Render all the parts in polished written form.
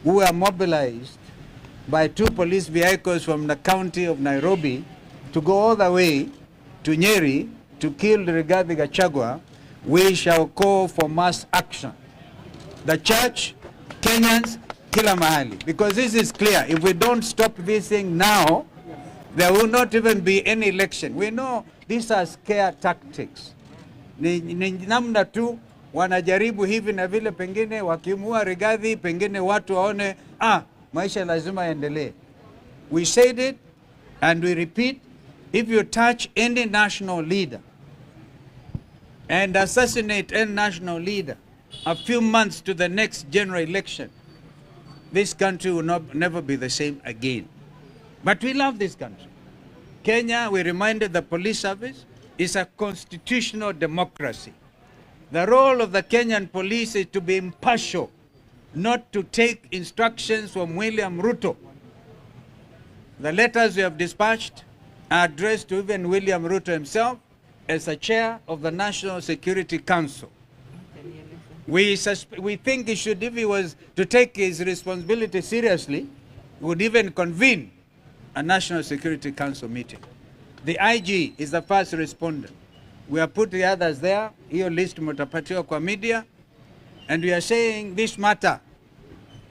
who were mobilized by 2 police vehicles from the county of Nairobi to go all the way to Nyeri to kill Rigathi Gachagua, we shall call for mass action. The church, Kenyans, kila mahali. Because this is clear. If we don't stop this thing now, there will not even be any election. We know these are scare tactics. Ni namna tu wanajaribu hivi na vile, pengine wakimua Rigathi, pengine watu waone maisha lazima yaendelee. We said it and we repeat, if you touch any national leader and assassinate any national leader a few months to the next general election, this country will never be the same again. But we love this country. Kenya, we reminded the police service, is a constitutional democracy. The role of the Kenyan police is to be impartial, not to take instructions from William Ruto. The letters we have dispatched are addressed to even William Ruto himself as a chair of the National Security Council. We think he should, if he was to take his responsibility seriously, would even convene a National Security Council meeting. The IG is the first responder. We have put the others there. Hiyo list mutapatiwa kwa media. And we are saying this matter.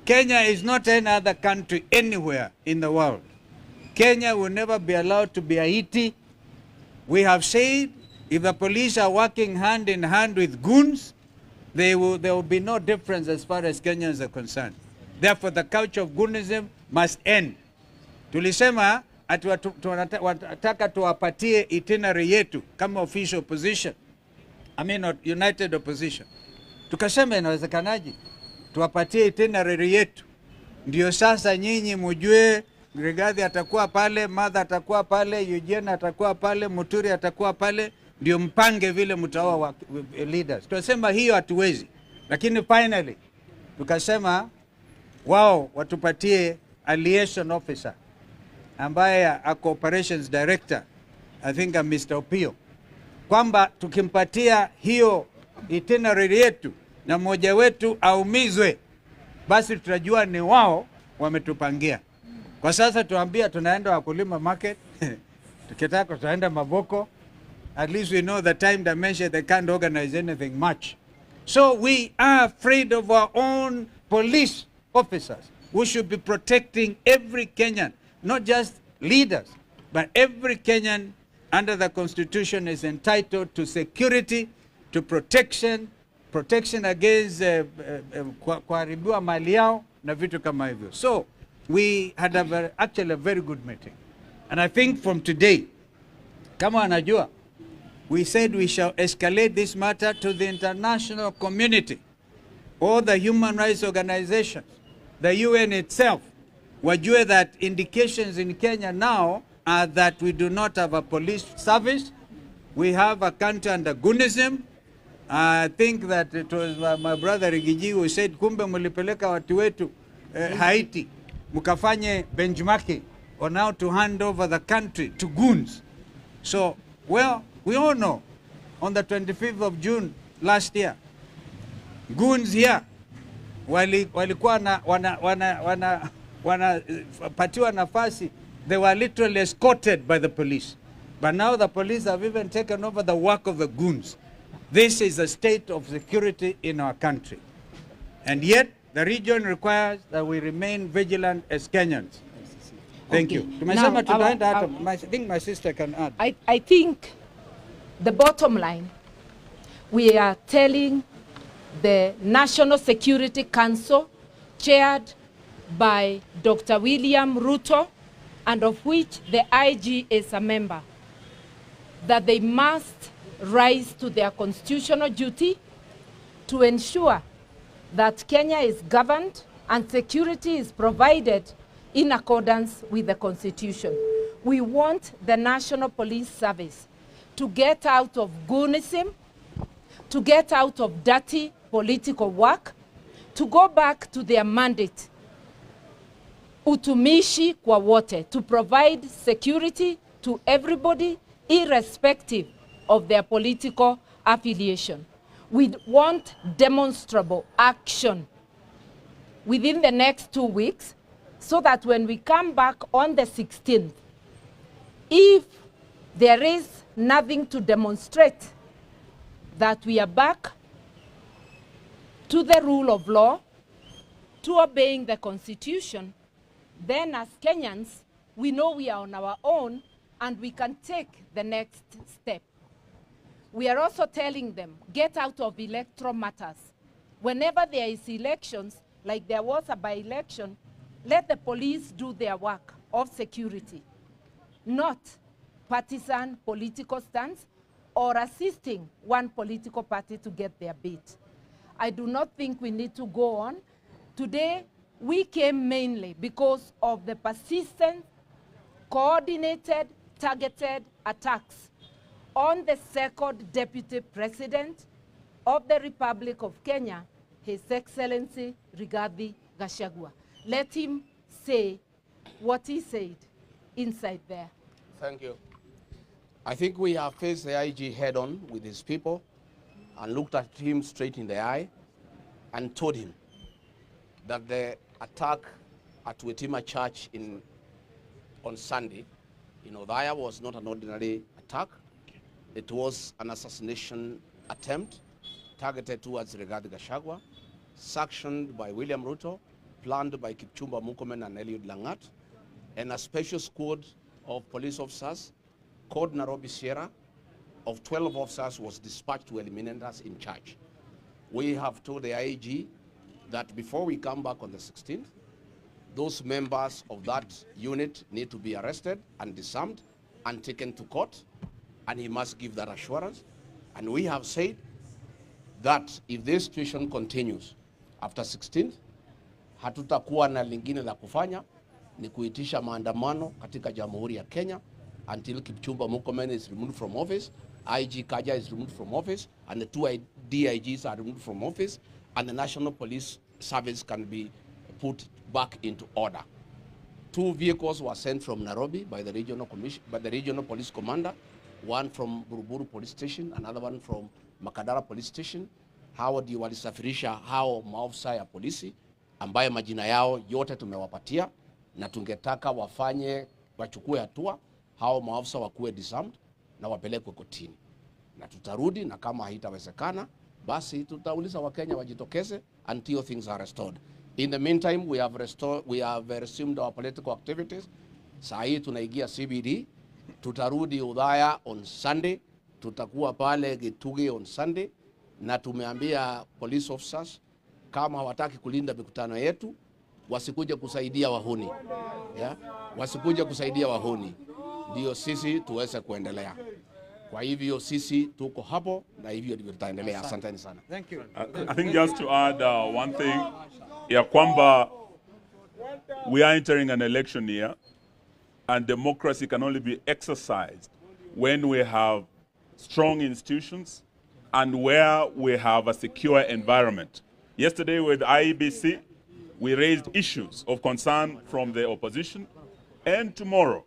Kenya is not any other country anywhere in the world. Kenya will never be allowed to be Haiti. We have said if the police are working hand in hand with goons, there will be no difference as far as Kenyans are concerned. Therefore, the culture of goonism must end. Tulisema ati tunataka tuwapatie itinerary yetu kama official opposition. I mean not united opposition. Tukasema inawezekanaje? Tuwapatie itinerary yetu. Ndio sasa nyinyi mjue Rigathi atakuwa pale, Martha atakuwa pale, Eugene atakuwa pale, Muturi atakuwa pale, ndio mpange vile mtaoa leaders. Tukasema hiyo hatuwezi. Lakini finally tukasema wao watupatie a liaison officer ambaye a operations director, I think Mr. Opio, kwamba tukimpatia hiyo itinerary yetu na mmoja wetu aumizwe, basi tutajua ni wao wametupangia. Kwa sasa tuambia tunaenda Wakulima market, tukitaka tutaenda Maboko, at least we know the time dimension, they can't organize anything much. So we are afraid of our own police officers who should be protecting every Kenyan, not just leaders, but every Kenyan under the Constitution is entitled to security, to protection against kuharibiwa mali yao na vitu kama hivyo. So we had actually a very good meeting. And I think from today, kama anajua, we said we shall escalate this matter to the international community, all the human rights organizations, the UN itself. Wajue that indications in Kenya now are that we do not have a police service. We have a country under goonism. I think that it was my brother Rigathi who said, kumbe mulipeleka watu wetu Haiti, mukafanye benchmarking on how to hand over the country to goons. So, well, we all know, on the 25th of June last year, goons here walikuwa wanapatiwa nafasi, they were literally escorted by the police. But now the police have even taken over the work of the goons. This is the state of security in our country. And yet, the region requires that we remain vigilant as Kenyans. Thank you. Now, I think my sister can add. I think the bottom line, we are telling the National Security Council, chaired by Dr. William Ruto, and of which the IG is a member, that they must rise to their constitutional duty to ensure that Kenya is governed and security is provided in accordance with the Constitution. We want the National Police Service to get out of goonism, to get out of dirty political work, to go back to their mandate, utumishi kwa wote, to provide security to everybody irrespective of their political affiliation. We want demonstrable action within the next 2 weeks, so that when we come back on the 16th, if there is nothing to demonstrate that we are back to the rule of law, to obeying the Constitution, then as Kenyans, we know we are on our own and we can take the next step. We are also telling them, get out of electoral matters. Whenever there is elections, like there was a by-election, let the police do their work of security, not partisan political stance or assisting one political party to get their bit. I do not think we need to go on. Today, we came mainly because of the persistent, coordinated, targeted attacks on the second Deputy President of the Republic of Kenya, His Excellency Rigathi Gachagua. Let him say what he said inside there. Thank you. I think we have faced the IG head-on with his people and looked at him straight in the eye and told him that the attack at Wetima Church on Sunday in Othaya was not an ordinary attack. It was an assassination attempt targeted towards Rigathi Gachagua, sanctioned by William Ruto, planned by Kipchumba Murkomen and Eliud Langat, and a special squad of police officers called Nairobi Sierra of 12 officers was dispatched to eliminate us in charge. We have told the IG that before we come back on the 16th, those members of that unit need to be arrested and disarmed and taken to court, and he must give that assurance. And we have said that if this situation continues after 16th, hatutakuwa na lingine la kufanya ni kuitisha maandamano katika Jamhuri ya Kenya until Kipchumba Murkomen is removed from office, IG Kaja is removed from office, and the two DIGs are removed from office, and the National Police Service can be put back into order. 2 vehicles were sent from Nairobi by the regional police commander, one from Buruburu Police Station, another one from Makadara Police Station. Hao ndio walisafirisha hao maafisa ya polisi ambaye majina yao yote tumewapatia, na tungetaka wachukue hatua, hao maafisa wakuwe disarmed na wapelekwe kotini. Na tutarudi, na kama haitawezekana basi tutauliza Wakenya wajitokeze until things are restored. In the meantime, we have resumed our political activities. Saa hii tunaingia CBD, tutarudi Othaya on Sunday, tutakuwa pale Gitugi on Sunday, na tumeambia police officers kama hawataki kulinda mikutano yetu wasikuje kusaidia wahuni. Yeah? Wasikuje kusaidia wahuni. Ndio sisi tuweze kuendelea. Kwa hivyo sisi tuko hapo na hivyo ndivyo tutaendelea. Asanteni sana. Thank you. I think just to add one thing, ya kwamba we are entering an election year and democracy can only be exercised when we have strong institutions and where we have a secure environment. Yesterday with IEBC, we raised issues of concern from the opposition, and tomorrow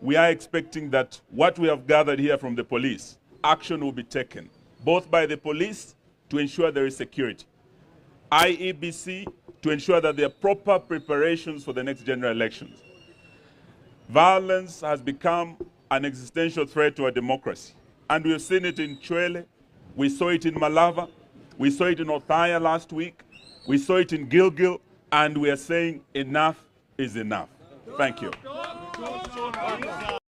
we are expecting that what we have gathered here from the police, action will be taken, both by the police to ensure there is security, IEBC to ensure that there are proper preparations for the next general elections. Violence has become an existential threat to our democracy, and we have seen it in Chwele, we saw it in Malava, we saw it in Othaya last week, we saw it in Gilgil, and we are saying enough is enough. Thank you.